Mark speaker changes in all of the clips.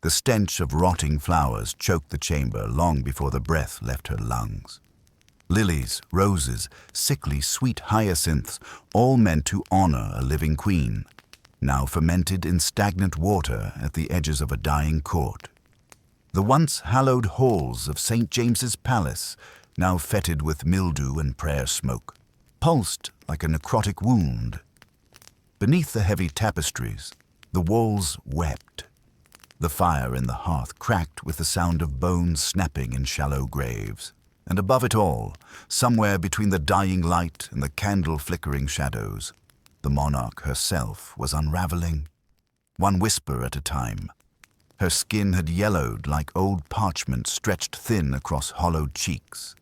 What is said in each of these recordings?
Speaker 1: The stench of rotting flowers choked the chamber long before the breath left her lungs. Lilies, roses, sickly sweet hyacinths, all meant to honor a living queen, now fermented in stagnant water at the edges of a dying court. The once hallowed halls of St. James's Palace, now fetid with mildew and prayer smoke, pulsed like a necrotic wound. Beneath the heavy tapestries, the walls wept. The fire in the hearth cracked with the sound of bones snapping in shallow graves. And above it all, somewhere between the dying light and the candle-flickering shadows, the monarch herself was unraveling, one whisper at a time. Her skin had yellowed like old parchment stretched thin across hollowed cheeks.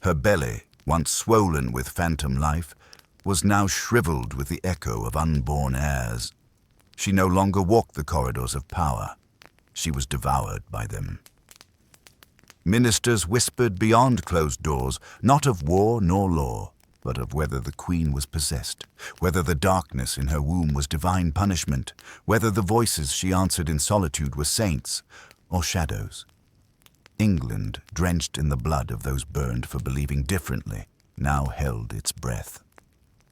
Speaker 1: Her belly, once swollen with phantom life, was now shriveled with the echo of unborn heirs. She no longer walked the corridors of power. She was devoured by them. Ministers whispered beyond closed doors, not of war nor law, but of whether the queen was possessed, whether the darkness in her womb was divine punishment, whether the voices she answered in solitude were saints or shadows. England, drenched in the blood of those burned for believing differently, now held its breath.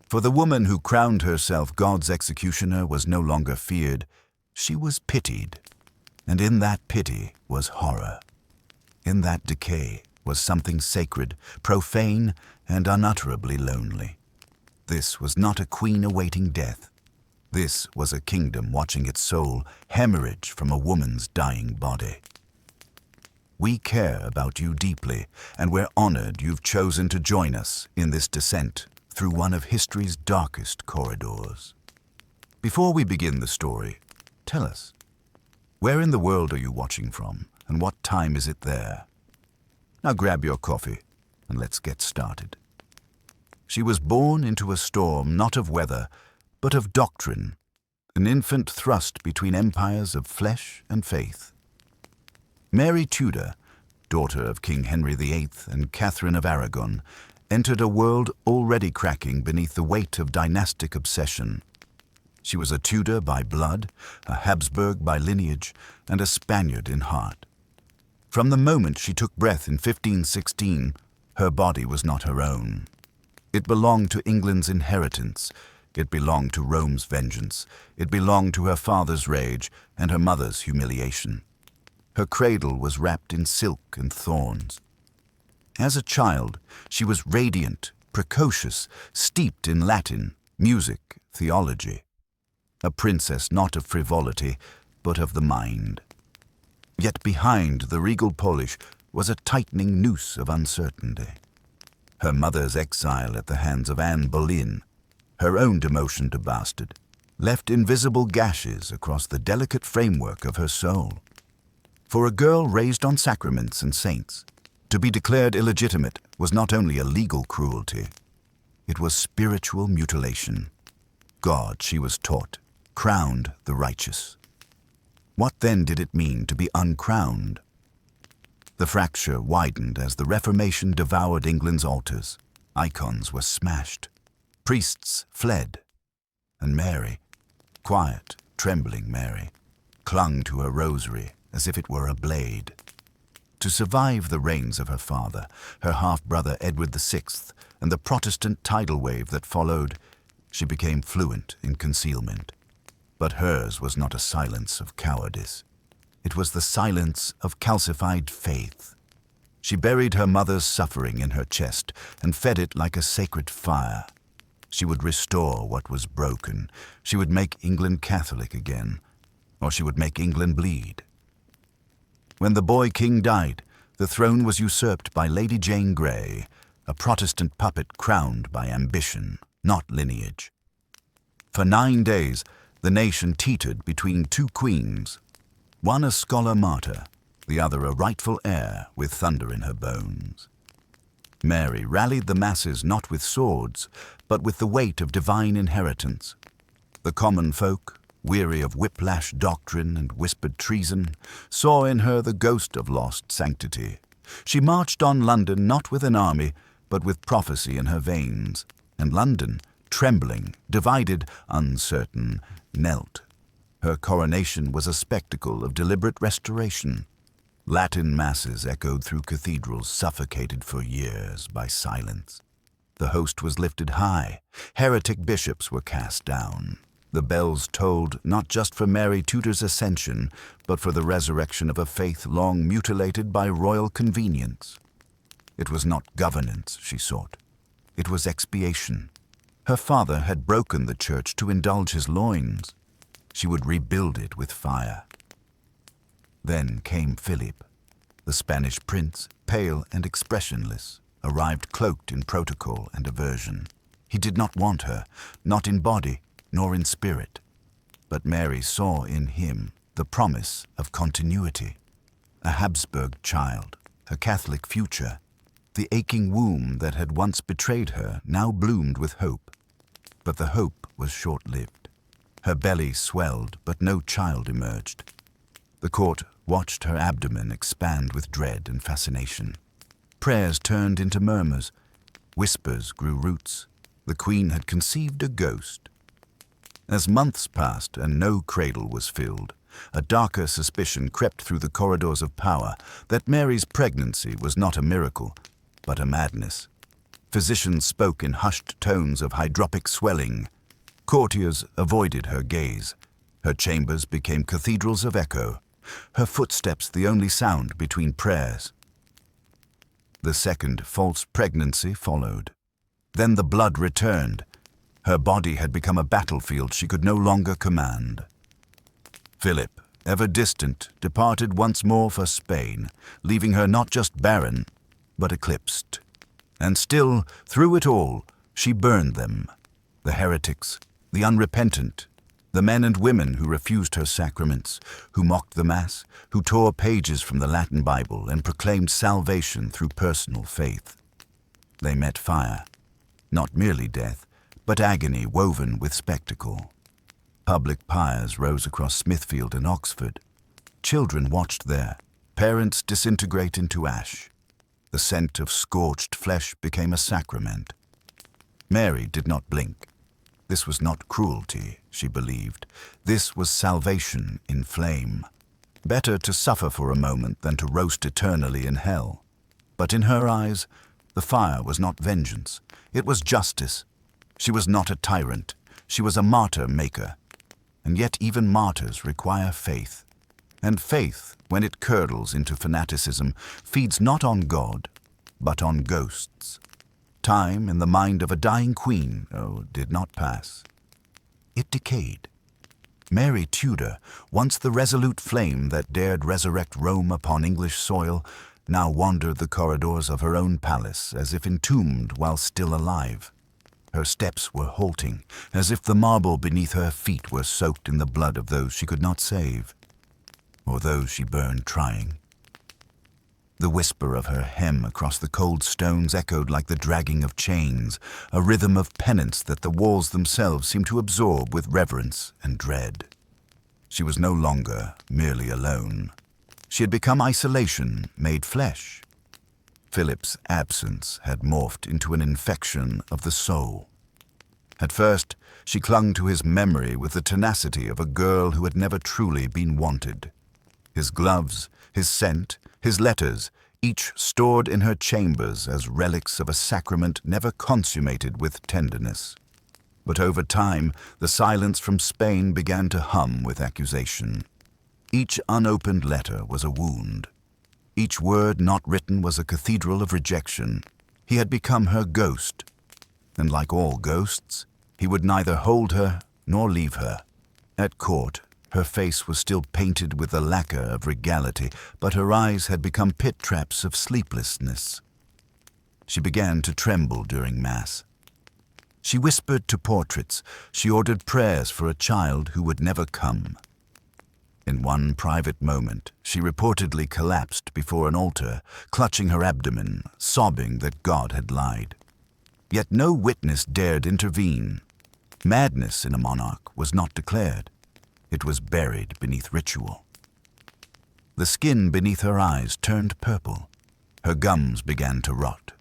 Speaker 1: For the woman who crowned herself God's executioner was no longer feared, she was pitied, and in that pity was horror. In that decay was something sacred, profane, and unutterably lonely. This was not a queen awaiting death. This was a kingdom watching its soul hemorrhage from a woman's dying body. We care about you deeply, and we're honored you've chosen to join us in this descent through one of history's darkest corridors. Before we begin the story, tell us, where in the world are you watching from? And what time is it there? Now grab your coffee and let's get started. She was born into a storm not of weather, but of doctrine, an infant thrust between empires of flesh and faith. Mary Tudor, daughter of King Henry VIII and Catherine of Aragon, entered a world already cracking beneath the weight of dynastic obsession. She was a Tudor by blood, a Habsburg by lineage, and a Spaniard in heart. From the moment she took breath in 1516, her body was not her own. It belonged to England's inheritance. It belonged to Rome's vengeance. It belonged to her father's rage and her mother's humiliation. Her cradle was wrapped in silk and thorns. As a child, she was radiant, precocious, steeped in Latin, music, theology. A princess not of frivolity, but of the mind. Yet behind the regal polish was a tightening noose of uncertainty. Her mother's exile at the hands of Anne Boleyn, her own demotion to bastard, left invisible gashes across the delicate framework of her soul. For a girl raised on sacraments and saints, to be declared illegitimate was not only a legal cruelty, it was spiritual mutilation. God, she was taught, crowned the righteous. What then did it mean to be uncrowned? The fracture widened as the Reformation devoured England's altars. Icons were smashed. Priests fled. And Mary, quiet, trembling Mary, clung to her rosary as if it were a blade. To survive the reigns of her father, her half-brother Edward VI, and the Protestant tidal wave that followed, she became fluent in concealment. But hers was not a silence of cowardice. It was the silence of calcified faith. She buried her mother's suffering in her chest and fed it like a sacred fire. She would restore what was broken. She would make England Catholic again, or she would make England bleed. When the boy king died, the throne was usurped by Lady Jane Grey, a Protestant puppet crowned by ambition, not lineage. For 9 days, the nation teetered between two queens, one a scholar martyr, the other a rightful heir with thunder in her bones. Mary rallied the masses not with swords, but with the weight of divine inheritance. The common folk, weary of whiplash doctrine and whispered treason, saw in her the ghost of lost sanctity. She marched on London not with an army, but with prophecy in her veins, and London, trembling, divided, uncertain, knelt. Her coronation was a spectacle of deliberate restoration. Latin masses echoed through cathedrals suffocated for years by silence. The host was lifted high. Heretic bishops were cast down. The bells tolled not just for Mary Tudor's ascension, but for the resurrection of a faith long mutilated by royal convenience. It was not governance she sought. It was expiation. Her father had broken the church to indulge his loins. She would rebuild it with fire. Then came Philip. The Spanish prince, pale and expressionless, arrived cloaked in protocol and aversion. He did not want her, not in body, nor in spirit. But Mary saw in him the promise of continuity. A Habsburg child, a Catholic future. The aching womb that had once betrayed her now bloomed with hope. But the hope was short-lived. Her belly swelled, but no child emerged. The court watched her abdomen expand with dread and fascination. Prayers turned into murmurs. Whispers grew roots. The queen had conceived a ghost. As months passed and no cradle was filled, a darker suspicion crept through the corridors of power that Mary's pregnancy was not a miracle, but a madness. Physicians spoke in hushed tones of hydropic swelling. Courtiers avoided her gaze. Her chambers became cathedrals of echo, her footsteps the only sound between prayers. The second false pregnancy followed. Then the blood returned. Her body had become a battlefield she could no longer command. Philip, ever distant, departed once more for Spain, leaving her not just barren, but eclipsed. And still, through it all, she burned them, the heretics, the unrepentant, the men and women who refused her sacraments, who mocked the Mass, who tore pages from the Latin Bible and proclaimed salvation through personal faith. They met fire, not merely death, but agony woven with spectacle. Public pyres rose across Smithfield and Oxford. Children watched there, parents disintegrate into ash. The scent of scorched flesh became a sacrament. Mary did not blink. This was not cruelty, she believed. This was salvation in flame. Better to suffer for a moment than to roast eternally in hell. But in her eyes, the fire was not vengeance. It was justice. She was not a tyrant. She was a martyr-maker. And yet even martyrs require faith. And faith, when it curdles into fanaticism, feeds not on God, but on ghosts. Time in the mind of a dying queen, did not pass. It decayed. Mary Tudor, once the resolute flame that dared resurrect Rome upon English soil, now wandered the corridors of her own palace as if entombed while still alive. Her steps were halting, as if the marble beneath her feet were soaked in the blood of those she could not save, or those she burned trying. The whisper of her hem across the cold stones echoed like the dragging of chains, a rhythm of penance that the walls themselves seemed to absorb with reverence and dread. She was no longer merely alone. She had become isolation made flesh. Philip's absence had morphed into an infection of the soul. At first, she clung to his memory with the tenacity of a girl who had never truly been wanted. His gloves, his scent, his letters, each stored in her chambers as relics of a sacrament never consummated with tenderness. But over time, the silence from Spain began to hum with accusation. Each unopened letter was a wound. Each word not written was a cathedral of rejection. He had become her ghost, and like all ghosts, he would neither hold her nor leave her. At court, her face was still painted with the lacquer of regality, but her eyes had become pit traps of sleeplessness. She began to tremble during Mass. She whispered to portraits. She ordered prayers for a child who would never come. In one private moment, she reportedly collapsed before an altar, clutching her abdomen, sobbing that God had lied. Yet no witness dared intervene. Madness in a monarch was not declared. It was buried beneath ritual. The skin beneath her eyes turned purple. Her gums began to rot.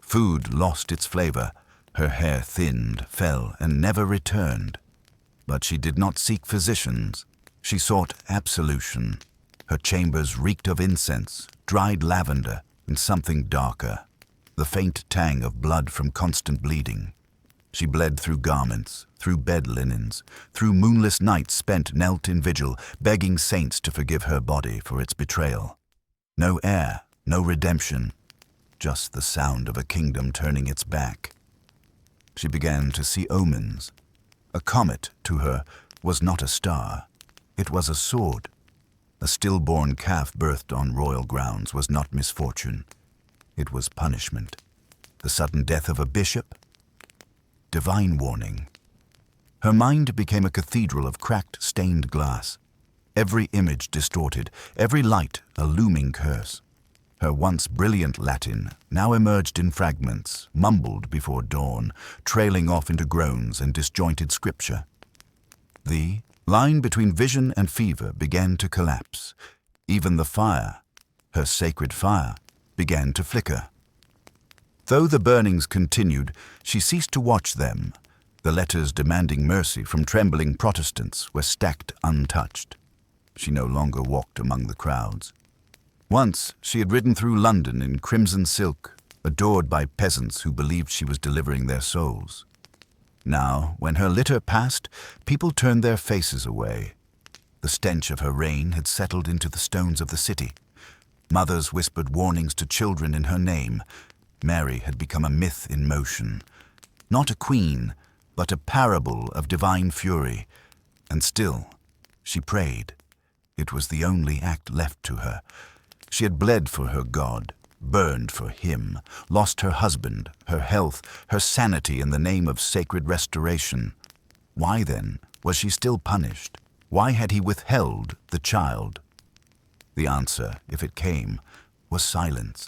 Speaker 1: Food lost its flavor. Her hair thinned, fell, and never returned. But she did not seek physicians. She sought absolution. Her chambers reeked of incense, dried lavender, and something darker, the faint tang of blood from constant bleeding. She bled through garments, through bed linens, through moonless nights spent knelt in vigil, begging saints to forgive her body for its betrayal. No air, no redemption, just the sound of a kingdom turning its back. She began to see omens. A comet, to her, was not a star. It was a sword. A stillborn calf birthed on royal grounds was not misfortune. It was punishment. The sudden death of a bishop? Divine warning. Her mind became a cathedral of cracked, stained glass. Every image distorted, every light a looming curse. Her once brilliant Latin now emerged in fragments, mumbled before dawn, trailing off into groans and disjointed scripture. The line between vision and fever began to collapse. Even the fire, her sacred fire, began to flicker. Though the burnings continued, she ceased to watch them. The letters demanding mercy from trembling Protestants were stacked untouched. She no longer walked among the crowds. Once she had ridden through London in crimson silk, adored by peasants who believed she was delivering their souls. Now, when her litter passed, people turned their faces away. The stench of her reign had settled into the stones of the city. Mothers whispered warnings to children in her name. Mary had become a myth in motion. Not a queen, but a parable of divine fury. And still, she prayed. It was the only act left to her. She had bled for her God, burned for him, lost her husband, her health, her sanity in the name of sacred restoration. Why then was she still punished? Why had he withheld the child? The answer, if it came, was silence.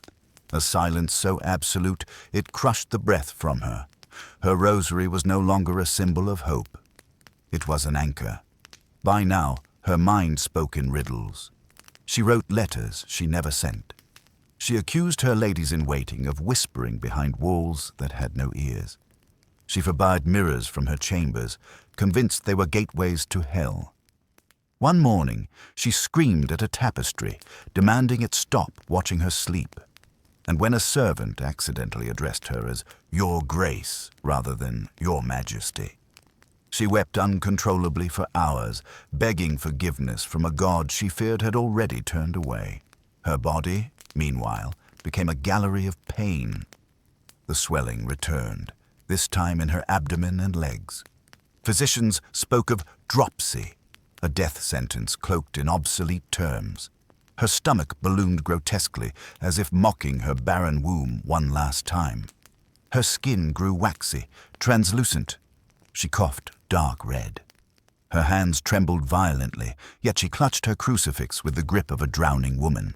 Speaker 1: A silence so absolute it crushed the breath from her. Her rosary was no longer a symbol of hope. It was an anchor. By now, her mind spoke in riddles. She wrote letters she never sent. She accused her ladies-in-waiting of whispering behind walls that had no ears. She forbade mirrors from her chambers, convinced they were gateways to hell. One morning, she screamed at a tapestry, demanding it stop watching her sleep. And when a servant accidentally addressed her as "Your Grace" rather than "Your Majesty," she wept uncontrollably for hours, begging forgiveness from a God she feared had already turned away. Her body, meanwhile, became a gallery of pain. The swelling returned, this time in her abdomen and legs. Physicians spoke of dropsy, a death sentence cloaked in obsolete terms. Her stomach ballooned grotesquely, as if mocking her barren womb one last time. Her skin grew waxy, translucent. She coughed dark red. Her hands trembled violently, yet she clutched her crucifix with the grip of a drowning woman.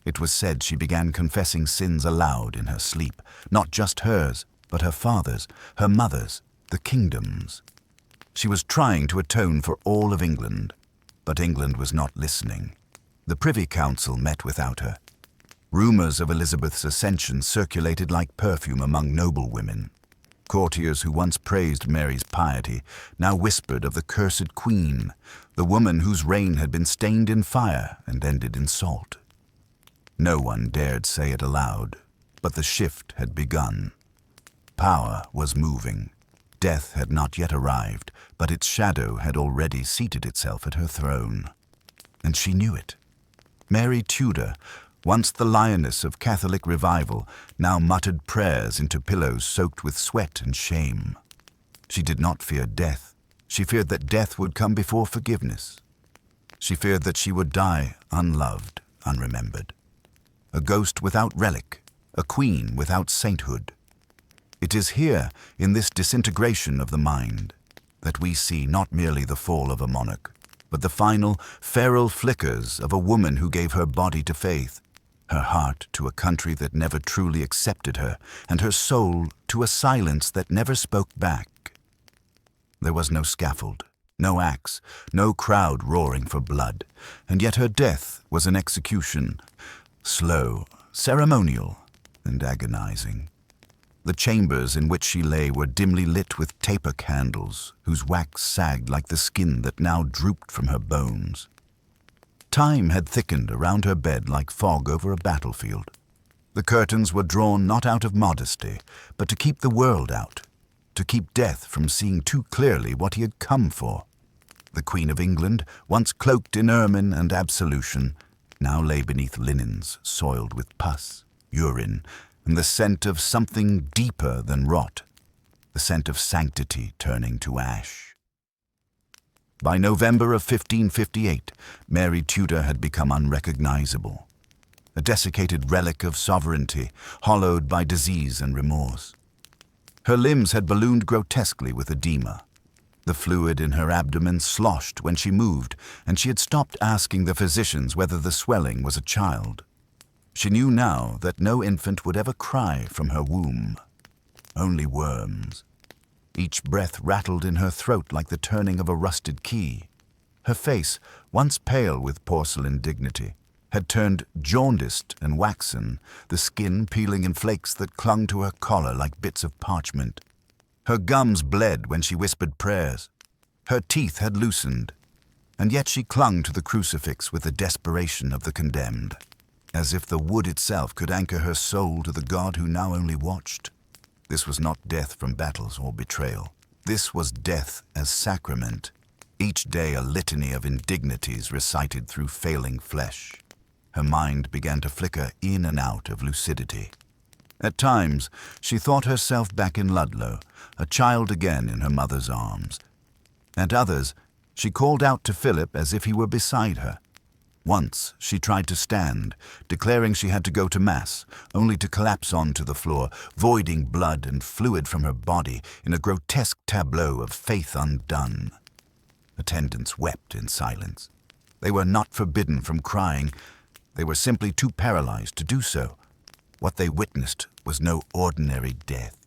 Speaker 1: It was said she began confessing sins aloud in her sleep, not just hers, but her father's, her mother's, the kingdom's. She was trying to atone for all of England, but England was not listening. The Privy Council met without her. Rumors of Elizabeth's ascension circulated like perfume among noble women. Courtiers who once praised Mary's piety now whispered of the cursed queen, the woman whose reign had been stained in fire and ended in salt. No one dared say it aloud, but the shift had begun. Power was moving. Death had not yet arrived, but its shadow had already seated itself at her throne. And she knew it. Mary Tudor, once the lioness of Catholic revival, now muttered prayers into pillows soaked with sweat and shame. She did not fear death. She feared that death would come before forgiveness. She feared that she would die unloved, unremembered. A ghost without relic, a queen without sainthood. It is here, in this disintegration of the mind, that we see not merely the fall of a monarch, but the final, feral flickers of a woman who gave her body to faith, her heart to a country that never truly accepted her, and her soul to a silence that never spoke back. There was no scaffold, no axe, no crowd roaring for blood, and yet her death was an execution, slow, ceremonial, and agonizing. The chambers in which she lay were dimly lit with taper candles, whose wax sagged like the skin that now drooped from her bones. Time had thickened around her bed like fog over a battlefield. The curtains were drawn not out of modesty, but to keep the world out, to keep death from seeing too clearly what he had come for. The Queen of England, once cloaked in ermine and absolution, now lay beneath linens soiled with pus, urine, and the scent of something deeper than rot, the scent of sanctity turning to ash. By November of 1558, Mary Tudor had become unrecognizable, a desiccated relic of sovereignty, hollowed by disease and remorse. Her limbs had ballooned grotesquely with edema. The fluid in her abdomen sloshed when she moved, and she had stopped asking the physicians whether the swelling was a child. She knew now that no infant would ever cry from her womb. Only worms. Each breath rattled in her throat like the turning of a rusted key. Her face, once pale with porcelain dignity, had turned jaundiced and waxen, the skin peeling in flakes that clung to her collar like bits of parchment. Her gums bled when she whispered prayers. Her teeth had loosened, and yet she clung to the crucifix with the desperation of the condemned, as if the wood itself could anchor her soul to the God who now only watched. This was not death from battles or betrayal. This was death as sacrament, each day a litany of indignities recited through failing flesh. Her mind began to flicker in and out of lucidity. At times, she thought herself back in Ludlow, a child again in her mother's arms. At others, she called out to Philip as if he were beside her. Once, she tried to stand, declaring she had to go to Mass, only to collapse onto the floor, voiding blood and fluid from her body in a grotesque tableau of faith undone. Attendants wept in silence. They were not forbidden from crying. They were simply too paralyzed to do so. What they witnessed was no ordinary death.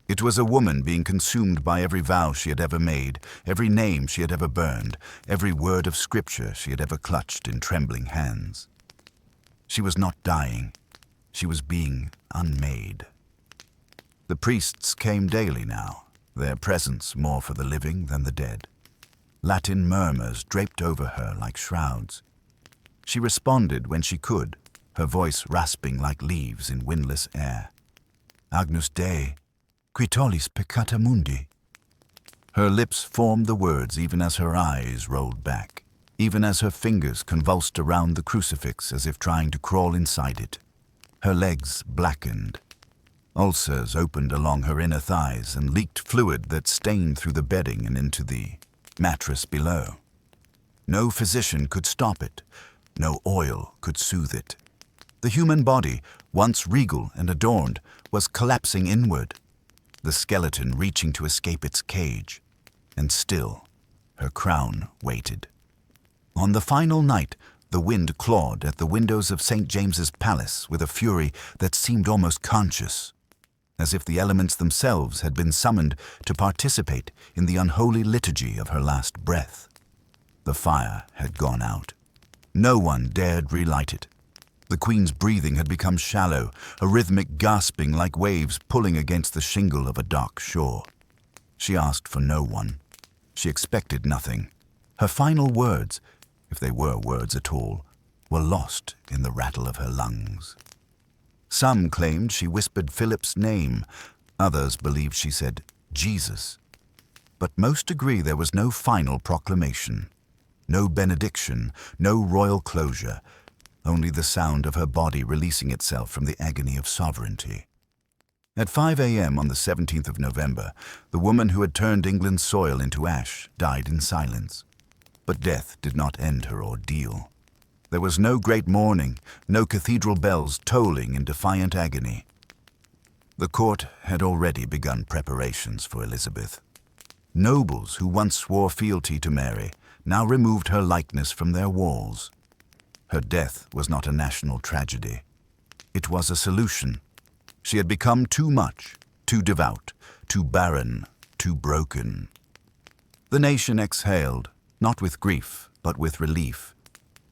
Speaker 1: It was a woman being consumed by every vow she had ever made, every name she had ever burned, every word of scripture she had ever clutched in trembling hands. She was not dying. She was being unmade. The priests came daily now, their presence more for the living than the dead. Latin murmurs draped over her like shrouds. She responded when she could, her voice rasping like leaves in windless air. Agnus Dei, qui tollis peccata mundi. Her lips formed the words even as her eyes rolled back, even as her fingers convulsed around the crucifix as if trying to crawl inside it. Her legs blackened. Ulcers opened along her inner thighs and leaked fluid that stained through the bedding and into the mattress below. No physician could stop it. No oil could soothe it. The human body, once regal and adorned, was collapsing inward, the skeleton reaching to escape its cage. And still, her crown waited. On the final night, the wind clawed at the windows of St. James's Palace with a fury that seemed almost conscious, as if the elements themselves had been summoned to participate in the unholy liturgy of her last breath. The fire had gone out. No one dared relight it. The Queen's breathing had become shallow, a rhythmic gasping like waves pulling against the shingle of a dark shore. She asked for no one. She expected nothing. Her final words, if they were words at all, were lost in the rattle of her lungs. Some claimed she whispered Philip's name. Others believed she said Jesus. But most agree there was no final proclamation, no benediction, no royal closure, only the sound of her body releasing itself from the agony of sovereignty. At 5 a.m. on the 17th of November, the woman who had turned England's soil into ash died in silence. But death did not end her ordeal. There was no great mourning, no cathedral bells tolling in defiant agony. The court had already begun preparations for Elizabeth. Nobles who once swore fealty to Mary now removed her likeness from their walls. Her death was not a national tragedy. It was a solution. She had become too much, too devout, too barren, too broken. The nation exhaled, not with grief, but with relief.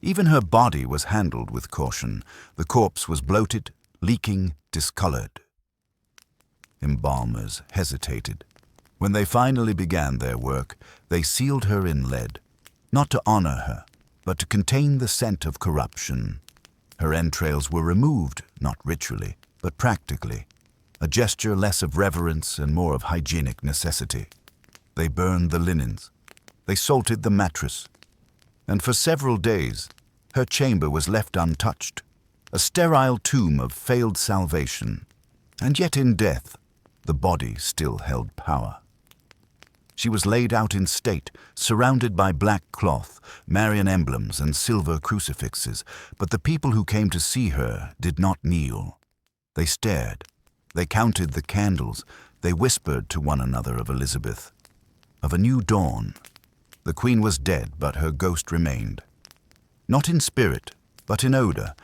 Speaker 1: Even her body was handled with caution. The corpse was bloated, leaking, discolored. Embalmers hesitated. When they finally began their work, they sealed her in lead, not to honor her, but to contain the scent of corruption. Her entrails were removed, not ritually, but practically, a gesture less of reverence and more of hygienic necessity. They burned the linens. They salted the mattress. And for several days, her chamber was left untouched, a sterile tomb of failed salvation. And yet in death, the body still held power. She was laid out in state, surrounded by black cloth, Marian emblems and silver crucifixes, but the people who came to see her did not kneel. They stared. They counted the candles. They whispered to one another of Elizabeth, of a new dawn. The Queen was dead, but her ghost remained. Not in spirit, but in odor,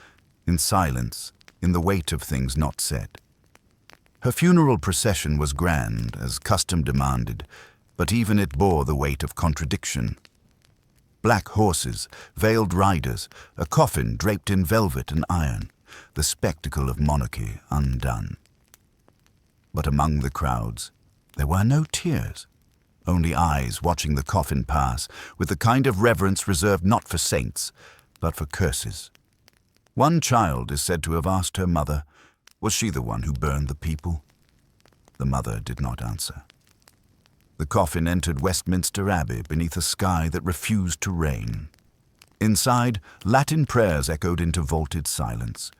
Speaker 1: in silence, in the weight of things not said. Her funeral procession was grand, as custom demanded, but even it bore the weight of contradiction. Black horses, veiled riders, a coffin draped in velvet and iron, the spectacle of monarchy undone. But among the crowds, there were no tears, only eyes watching the coffin pass with the kind of reverence reserved not for saints, but for curses. One child is said to have asked her mother, was she the one who burned the people? The mother did not answer. The coffin entered Westminster Abbey beneath a sky that refused to rain. Inside, Latin prayers echoed into vaulted silence.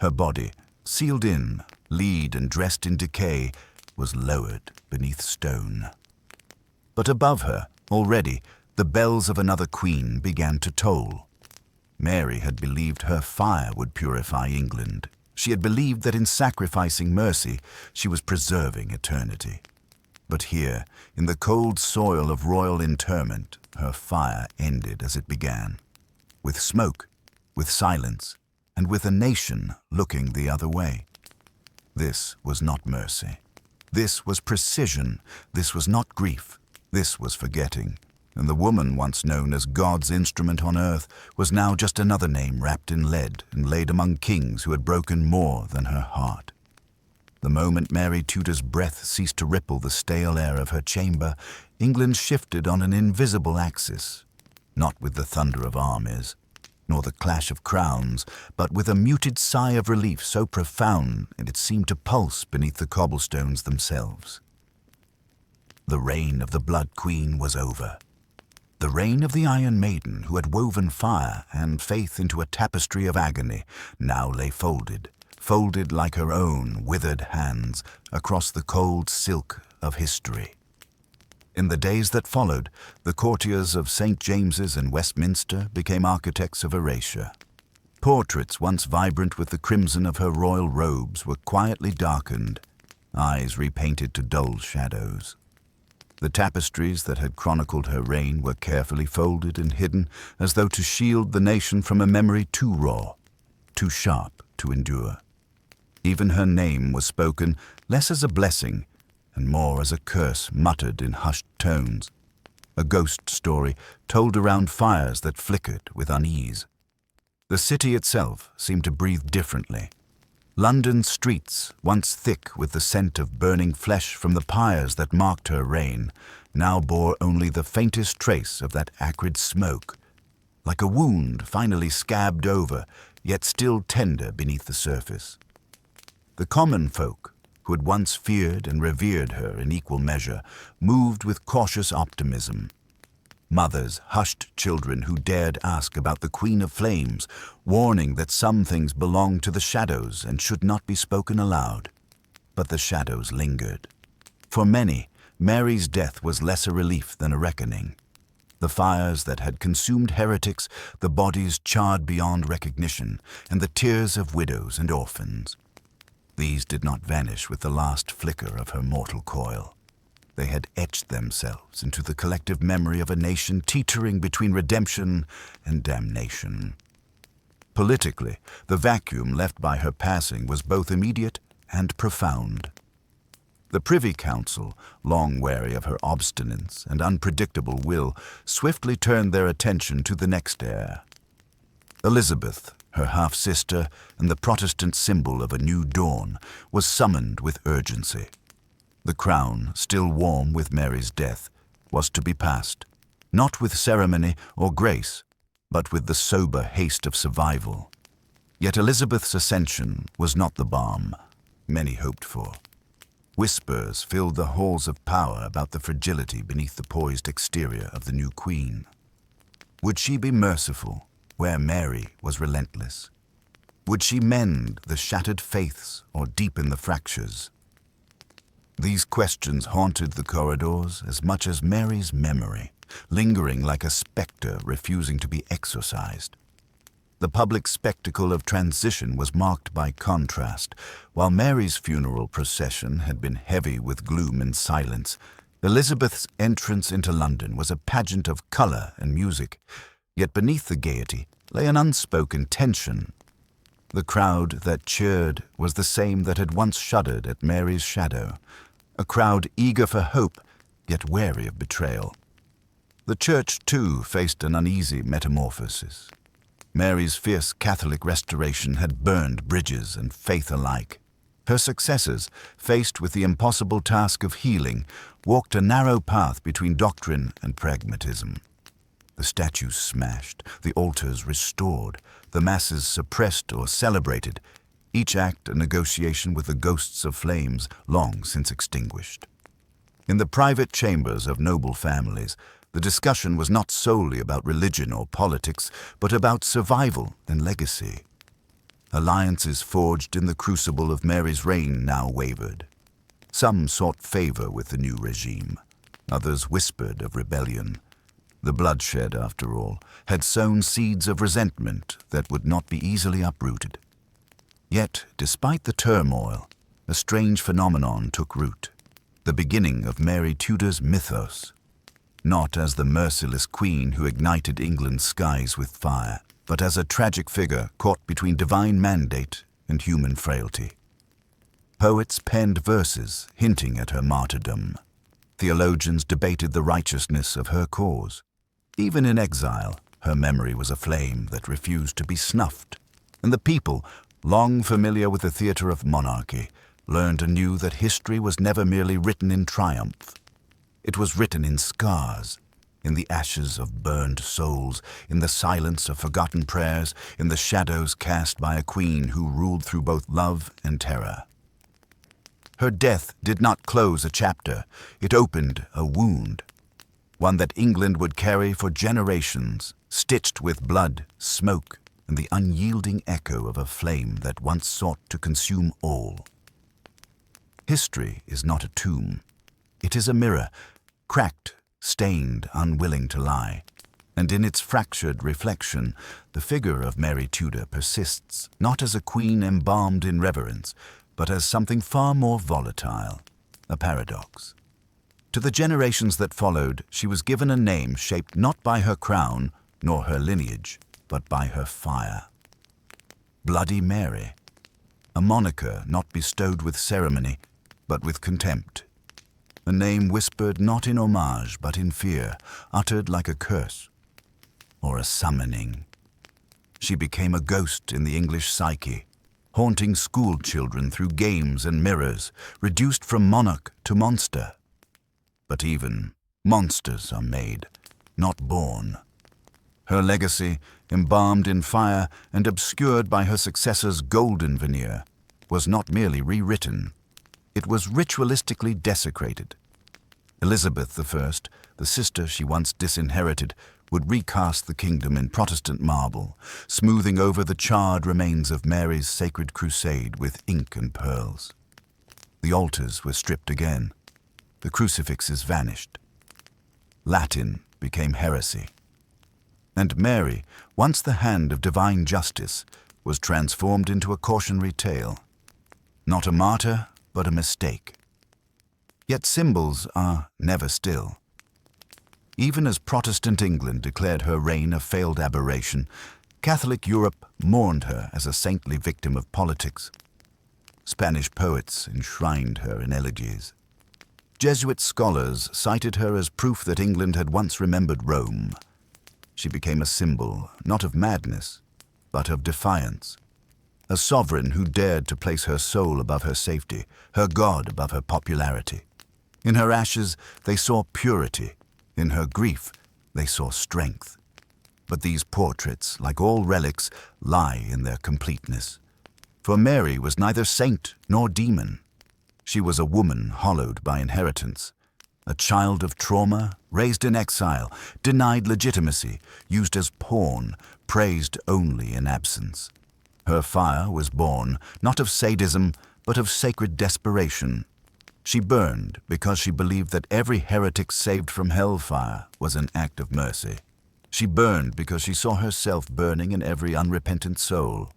Speaker 1: Her body, sealed in, lead and dressed in decay, was lowered beneath stone. But above her, already, the bells of another queen began to toll. Mary had believed her fire would purify England. She had believed that in sacrificing mercy, she was preserving eternity. But here, in the cold soil of royal interment, her fire ended as it began, with smoke, with silence, and with a nation looking the other way. This was not mercy. This was precision. This was not grief. This was forgetting. And the woman once known as God's instrument on earth was now just another name wrapped in lead and laid among kings who had broken more than her heart. The moment Mary Tudor's breath ceased to ripple the stale air of her chamber, England shifted on an invisible axis, not with the thunder of armies, nor the clash of crowns, but with a muted sigh of relief so profound it seemed to pulse beneath the cobblestones themselves. The reign of the Blood Queen was over. The reign of the Iron Maiden, who had woven fire and faith into a tapestry of agony, now lay folded like her own withered hands across the cold silk of history. In the days that followed, the courtiers of St. James's and Westminster became architects of erasure. Portraits once vibrant with the crimson of her royal robes were quietly darkened, eyes repainted to dull shadows. The tapestries that had chronicled her reign were carefully folded and hidden as though to shield the nation from a memory too raw, too sharp to endure. Even her name was spoken less as a blessing and more as a curse muttered in hushed tones, a ghost story told around fires that flickered with unease. The city itself seemed to breathe differently. London's streets, once thick with the scent of burning flesh from the pyres that marked her reign, now bore only the faintest trace of that acrid smoke, like a wound finally scabbed over, yet still tender beneath the surface. The common folk, who had once feared and revered her in equal measure, moved with cautious optimism. Mothers hushed children who dared ask about the Queen of Flames, warning that some things belonged to the shadows and should not be spoken aloud. But the shadows lingered. For many, Mary's death was less a relief than a reckoning. The fires that had consumed heretics, the bodies charred beyond recognition, and the tears of widows and orphans. These did not vanish with the last flicker of her mortal coil. They had etched themselves into the collective memory of a nation teetering between redemption and damnation. Politically, the vacuum left by her passing was both immediate and profound. The Privy Council, long wary of her obstinance and unpredictable will, swiftly turned their attention to the next heir. Elizabeth, her half-sister and the Protestant symbol of a new dawn, was summoned with urgency. The crown, still warm with Mary's death, was to be passed, not with ceremony or grace, but with the sober haste of survival. Yet Elizabeth's ascension was not the balm many hoped for. Whispers filled the halls of power about the fragility beneath the poised exterior of the new queen. Would she be merciful where Mary was relentless? Would she mend the shattered faiths or deepen the fractures? These questions haunted the corridors as much as Mary's memory, lingering like a spectre refusing to be exorcised. The public spectacle of transition was marked by contrast. While Mary's funeral procession had been heavy with gloom and silence, Elizabeth's entrance into London was a pageant of colour and music. Yet beneath the gaiety lay an unspoken tension. The crowd that cheered was the same that had once shuddered at Mary's shadow, a crowd eager for hope, yet wary of betrayal. The church, too, faced an uneasy metamorphosis. Mary's fierce Catholic restoration had burned bridges and faith alike. Her successors, faced with the impossible task of healing, walked a narrow path between doctrine and pragmatism. The statues smashed, the altars restored, the masses suppressed or celebrated, each act a negotiation with the ghosts of flames long since extinguished. In the private chambers of noble families, the discussion was not solely about religion or politics, but about survival and legacy. Alliances forged in the crucible of Mary's reign now wavered. Some sought favor with the new regime. Others whispered of rebellion. The bloodshed, after all, had sown seeds of resentment that would not be easily uprooted. Yet, despite the turmoil, a strange phenomenon took root, the beginning of Mary Tudor's mythos. Not as the merciless queen who ignited England's skies with fire, but as a tragic figure caught between divine mandate and human frailty. Poets penned verses hinting at her martyrdom. Theologians debated the righteousness of her cause. Even in exile, her memory was a flame that refused to be snuffed. And the people, long familiar with the theatre of monarchy, learned anew that history was never merely written in triumph. It was written in scars, in the ashes of burned souls, in the silence of forgotten prayers, in the shadows cast by a queen who ruled through both love and terror. Her death did not close a chapter, it opened a wound, one that England would carry for generations, stitched with blood, smoke, and the unyielding echo of a flame that once sought to consume all. History is not a tomb. It is a mirror, cracked, stained, unwilling to lie. And in its fractured reflection, the figure of Mary Tudor persists, not as a queen embalmed in reverence, but as something far more volatile, a paradox. To the generations that followed, she was given a name shaped not by her crown nor her lineage, but by her fire. Bloody Mary, a moniker not bestowed with ceremony, but with contempt. A name whispered not in homage, but in fear, uttered like a curse or a summoning. She became a ghost in the English psyche, haunting school children through games and mirrors, reduced from monarch to monster. But even monsters are made, not born. Her legacy, embalmed in fire and obscured by her successor's golden veneer, was not merely rewritten. It was ritualistically desecrated. Elizabeth I, the sister she once disinherited, would recast the kingdom in Protestant marble, smoothing over the charred remains of Mary's sacred crusade with ink and pearls. The altars were stripped again. The crucifixes vanished. Latin became heresy. And Mary, once the hand of divine justice, was transformed into a cautionary tale. Not a martyr, but a mistake. Yet symbols are never still. Even as Protestant England declared her reign a failed aberration, Catholic Europe mourned her as a saintly victim of politics. Spanish poets enshrined her in elegies. Jesuit scholars cited her as proof that England had once remembered Rome. She became a symbol, not of madness, but of defiance. A sovereign who dared to place her soul above her safety, her God above her popularity. In her ashes, they saw purity. In her grief, they saw strength. But these portraits, like all relics, lie in their completeness. For Mary was neither saint nor demon. She was a woman hollowed by inheritance, a child of trauma, raised in exile, denied legitimacy, used as pawn, praised only in absence. Her fire was born not of sadism, but of sacred desperation. She burned because she believed that every heretic saved from hellfire was an act of mercy. She burned because she saw herself burning in every unrepentant soul.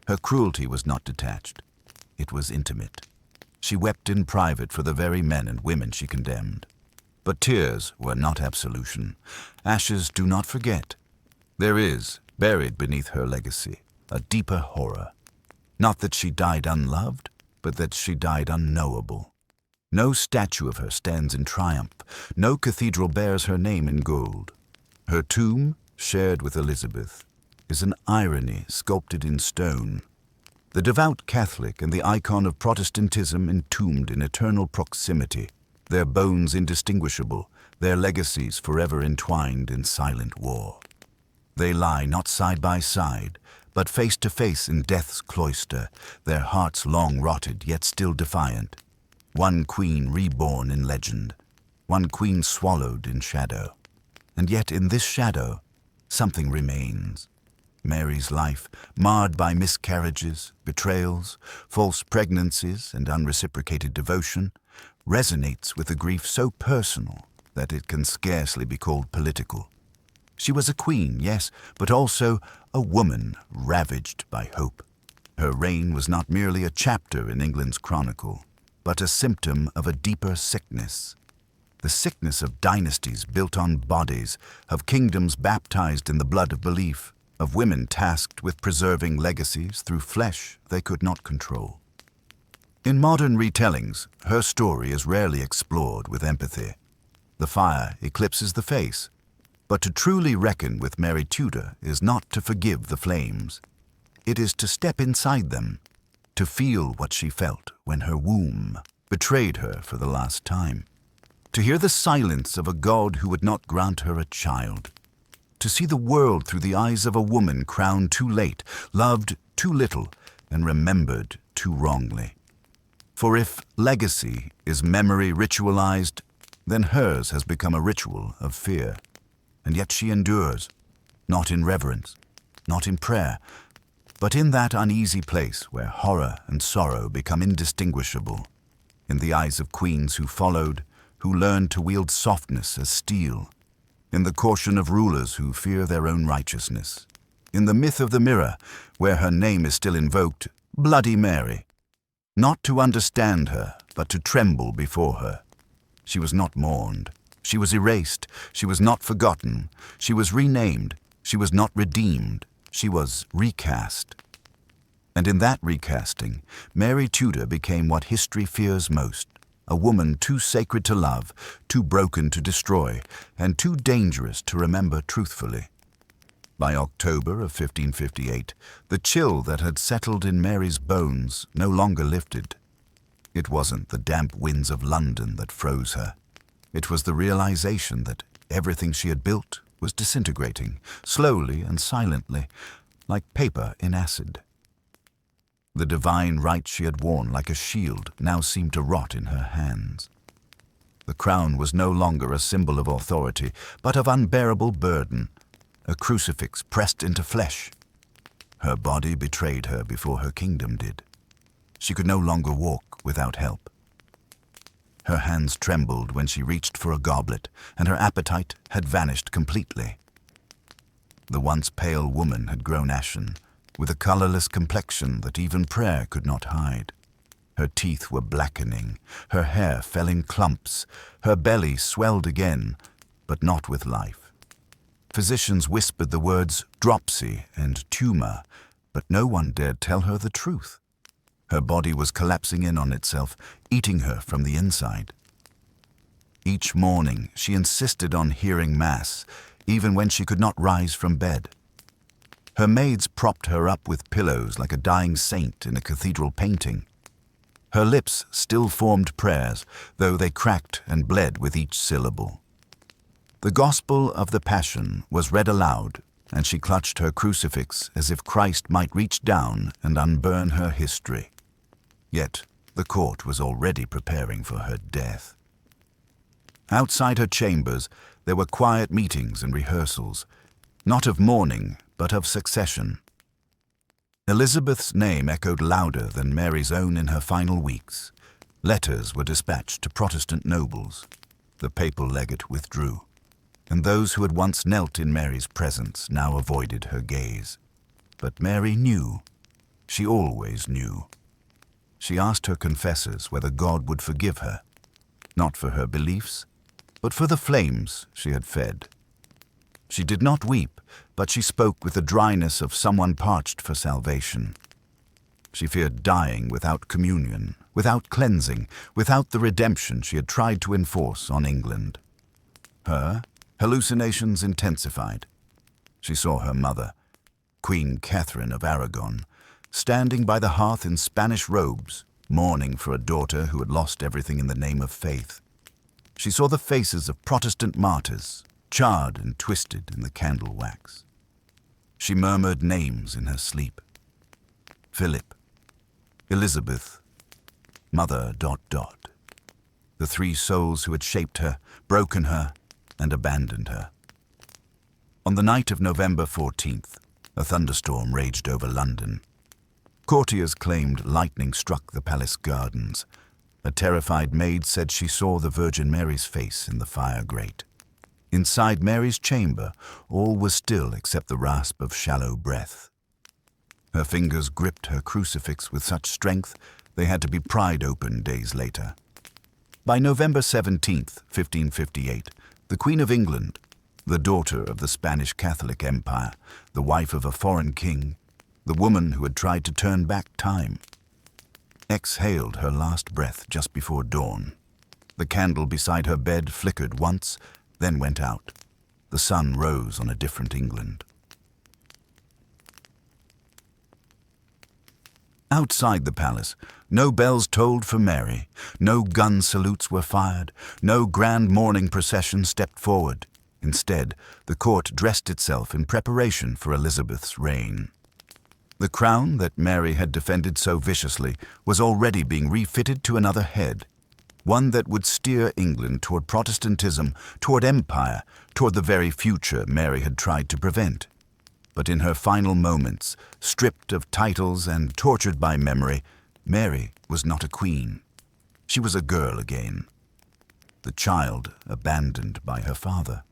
Speaker 1: Her cruelty was not detached. It was intimate. She wept in private for the very men and women she condemned. But tears were not absolution. Ashes do not forget. There is, buried beneath her legacy, a deeper horror. Not that she died unloved, but that she died unknowable. No statue of her stands in triumph. No cathedral bears her name in gold. Her tomb, shared with Elizabeth, is an irony sculpted in stone. The devout Catholic and the icon of Protestantism entombed in eternal proximity, their bones indistinguishable, their legacies forever entwined in silent war. They lie not side by side, but face to face in death's cloister, their hearts long rotted yet still defiant. One queen reborn in legend, one queen swallowed in shadow. And yet in this shadow, something remains. Mary's life, marred by miscarriages, betrayals, false pregnancies, and unreciprocated devotion, resonates with a grief so personal that it can scarcely be called political. She was a queen, yes, but also a woman ravaged by hope. Her reign was not merely a chapter in England's chronicle, but a symptom of a deeper sickness. The sickness of dynasties built on bodies, of kingdoms baptized in the blood of belief, of women tasked with preserving legacies through flesh they could not control. In modern retellings, her story is rarely explored with empathy. The fire eclipses the face, but to truly reckon with Mary Tudor is not to forgive the flames. It is to step inside them, to feel what she felt when her womb betrayed her for the last time, to hear the silence of a God who would not grant her a child, to see the world through the eyes of a woman crowned too late, loved too little, and remembered too wrongly. For if legacy is memory ritualized, then hers has become a ritual of fear. And yet she endures, not in reverence, not in prayer, but in that uneasy place where horror and sorrow become indistinguishable, in the eyes of queens who followed, who learned to wield softness as steel, in the caution of rulers who fear their own righteousness, in the myth of the mirror, where her name is still invoked, Bloody Mary. Not to understand her, but to tremble before her. She was not mourned. She was erased. She was not forgotten. She was renamed. She was not redeemed. She was recast. And in that recasting, Mary Tudor became what history fears most, a woman too sacred to love, too broken to destroy, and too dangerous to remember truthfully. By October of 1558, the chill that had settled in Mary's bones no longer lifted. It wasn't the damp winds of London that froze her. It was the realization that everything she had built was disintegrating, slowly and silently, like paper in acid. The divine right she had worn like a shield now seemed to rot in her hands. The crown was no longer a symbol of authority, but of unbearable burden, a crucifix pressed into flesh. Her body betrayed her before her kingdom did. She could no longer walk without help. Her hands trembled when she reached for a goblet, and her appetite had vanished completely. The once pale woman had grown ashen, with a colorless complexion that even prayer could not hide. Her teeth were blackening, her hair fell in clumps, her belly swelled again, but not with life. Physicians whispered the words dropsy and tumor, but no one dared tell her the truth. Her body was collapsing in on itself, eating her from the inside. Each morning, she insisted on hearing Mass, even when she could not rise from bed. Her maids propped her up with pillows like a dying saint in a cathedral painting. Her lips still formed prayers, though they cracked and bled with each syllable. The Gospel of the Passion was read aloud, and she clutched her crucifix as if Christ might reach down and unburn her history. Yet the court was already preparing for her death. Outside her chambers, there were quiet meetings and rehearsals, not of mourning, but of succession. Elizabeth's name echoed louder than Mary's own in her final weeks. Letters were dispatched to Protestant nobles. The papal legate withdrew, and those who had once knelt in Mary's presence now avoided her gaze. But Mary knew. She always knew. She asked her confessors whether God would forgive her, not for her beliefs, but for the flames she had fed. She did not weep, but she spoke with the dryness of someone parched for salvation. She feared dying without communion, without cleansing, without the redemption she had tried to enforce on England. Her hallucinations intensified. She saw her mother, Queen Catherine of Aragon, standing by the hearth in Spanish robes, mourning for a daughter who had lost everything in the name of faith. She saw the faces of Protestant martyrs, charred and twisted in the candle wax. She murmured names in her sleep. Philip, Elizabeth, Mother... The three souls who had shaped her, broken her, and abandoned her. On the night of November 14th, a thunderstorm raged over London. Courtiers claimed lightning struck the palace gardens. A terrified maid said she saw the Virgin Mary's face in the fire grate. Inside Mary's chamber, all was still except the rasp of shallow breath. Her fingers gripped her crucifix with such strength they had to be pried open days later. By November 17th, 1558, the Queen of England, the daughter of the Spanish Catholic Empire, the wife of a foreign king, the woman who had tried to turn back time, exhaled her last breath just before dawn. The candle beside her bed flickered once, then went out. The sun rose on a different England. Outside the palace, no bells tolled for Mary, no gun salutes were fired, no grand mourning procession stepped forward. Instead, the court dressed itself in preparation for Elizabeth's reign. The crown that Mary had defended so viciously was already being refitted to another head, one that would steer England toward Protestantism, toward empire, toward the very future Mary had tried to prevent. But in her final moments, stripped of titles and tortured by memory, Mary was not a queen. She was a girl again. The child abandoned by her father.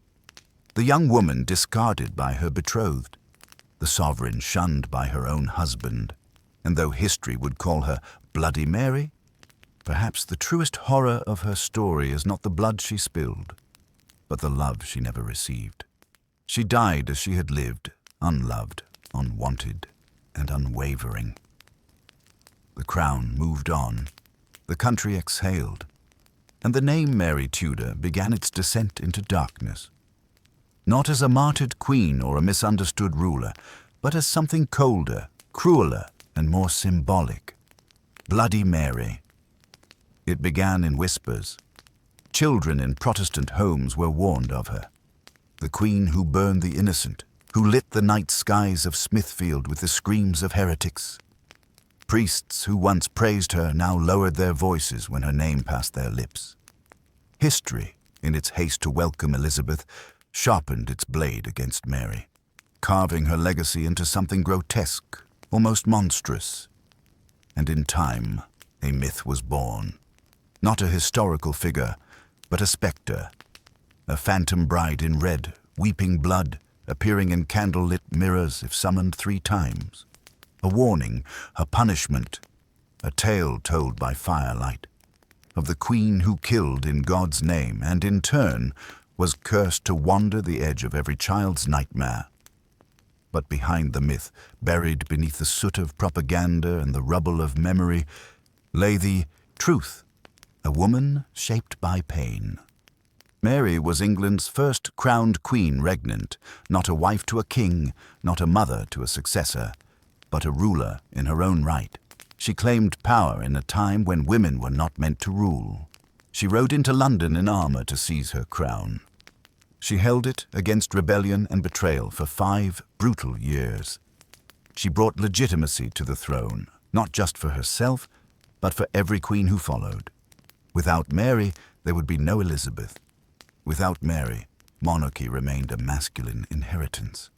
Speaker 1: The young woman discarded by her betrothed. The sovereign shunned by her own husband. And though history would call her Bloody Mary, perhaps the truest horror of her story is not the blood she spilled, but the love she never received. She died as she had lived, unloved, unwanted, and unwavering. The crown moved on, the country exhaled, and the name Mary Tudor began its descent into darkness. Not as a martyred queen or a misunderstood ruler, but as something colder, crueler, and more symbolic. Bloody Mary. It began in whispers. Children in Protestant homes were warned of her. The queen who burned the innocent, who lit the night skies of Smithfield with the screams of heretics. Priests who once praised her now lowered their voices when her name passed their lips. History, in its haste to welcome Elizabeth, sharpened its blade against Mary, carving her legacy into something grotesque, almost monstrous. And in time, a myth was born. Not a historical figure, but a spectre. A phantom bride in red, weeping blood, appearing in candle-lit mirrors if summoned 3 times. A warning, a punishment, a tale told by firelight, of the queen who killed in God's name and in turn was cursed to wander the edge of every child's nightmare. But behind the myth, buried beneath the soot of propaganda and the rubble of memory, lay the truth, a woman shaped by pain. Mary was England's first crowned queen regnant, not a wife to a king, not a mother to a successor, but a ruler in her own right. She claimed power in a time when women were not meant to rule. She rode into London in armor to seize her crown. She held it against rebellion and betrayal for 5 brutal years. She brought legitimacy to the throne, not just for herself, but for every queen who followed. Without Mary, there would be no Elizabeth. Without Mary, monarchy remained a masculine inheritance.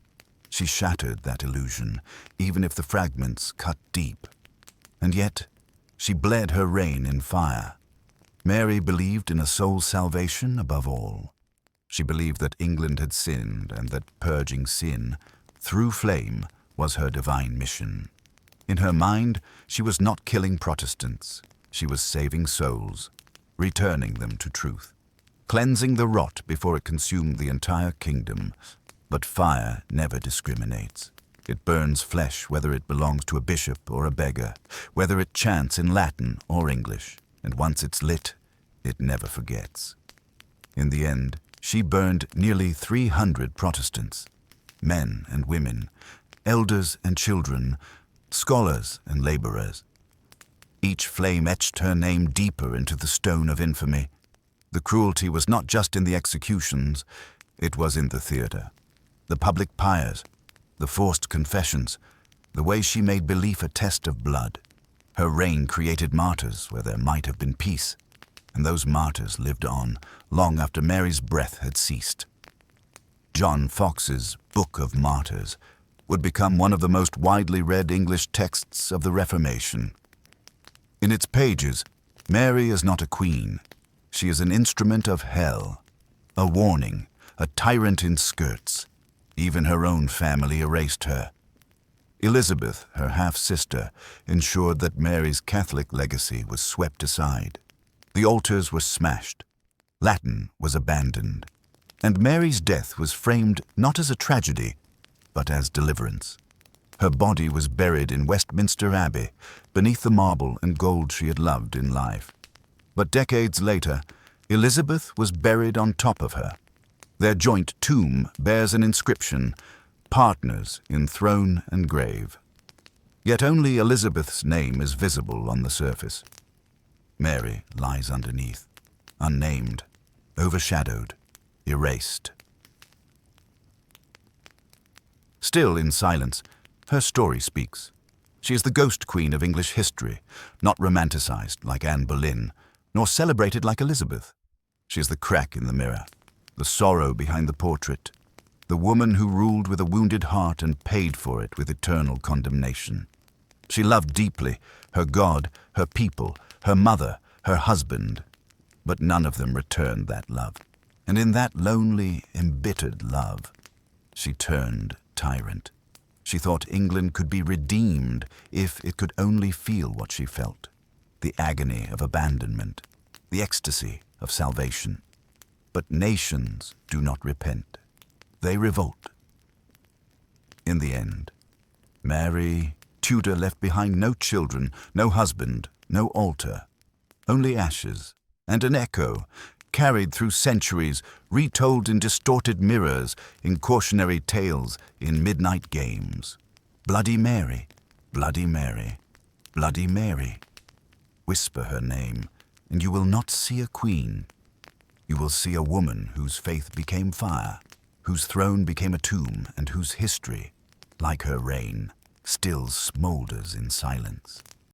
Speaker 1: She shattered that illusion, even if the fragments cut deep. And yet, she bled her reign in fire. Mary believed in a soul salvation above all. She believed that England had sinned and that purging sin, through flame, was her divine mission. In her mind, she was not killing Protestants. She was saving souls, returning them to truth, cleansing the rot before it consumed the entire kingdom. But fire never discriminates. It burns flesh whether it belongs to a bishop or a beggar, whether it chants in Latin or English, and once it's lit, it never forgets. In the end, she burned nearly 300 Protestants, men and women, elders and children, scholars and laborers. Each flame etched her name deeper into the stone of infamy. The cruelty was not just in the executions, it was in the theater. The public pyres, the forced confessions, the way she made belief a test of blood. Her reign created martyrs where there might have been peace, and those martyrs lived on long after Mary's breath had ceased. John Fox's Book of Martyrs would become one of the most widely read English texts of the Reformation. In its pages, Mary is not a queen. She is an instrument of hell, a warning, a tyrant in skirts. Even her own family erased her. Elizabeth, her half-sister, ensured that Mary's Catholic legacy was swept aside. The altars were smashed. Latin was abandoned. And Mary's death was framed not as a tragedy, but as deliverance. Her body was buried in Westminster Abbey, beneath the marble and gold she had loved in life. But decades later, Elizabeth was buried on top of her. Their joint tomb bears an inscription, "Partners in throne and grave." Yet only Elizabeth's name is visible on the surface. Mary lies underneath, unnamed, overshadowed, erased. Still in silence, her story speaks. She is the ghost queen of English history, not romanticized like Anne Boleyn, nor celebrated like Elizabeth. She is the crack in the mirror, the sorrow behind the portrait, the woman who ruled with a wounded heart and paid for it with eternal condemnation. She loved deeply her God, her people, her mother, her husband, but none of them returned that love. And in that lonely, embittered love, she turned tyrant. She thought England could be redeemed if it could only feel what she felt, the agony of abandonment, the ecstasy of salvation. But nations do not repent. They revolt. In the end, Mary Tudor left behind no children, no husband, no altar, only ashes and an echo carried through centuries, retold in distorted mirrors, in cautionary tales, in midnight games. Bloody Mary, Bloody Mary, Bloody Mary. Whisper her name, and you will not see a queen. You will see a woman whose faith became fire, whose throne became a tomb, and whose history, like her reign, still smolders in silence.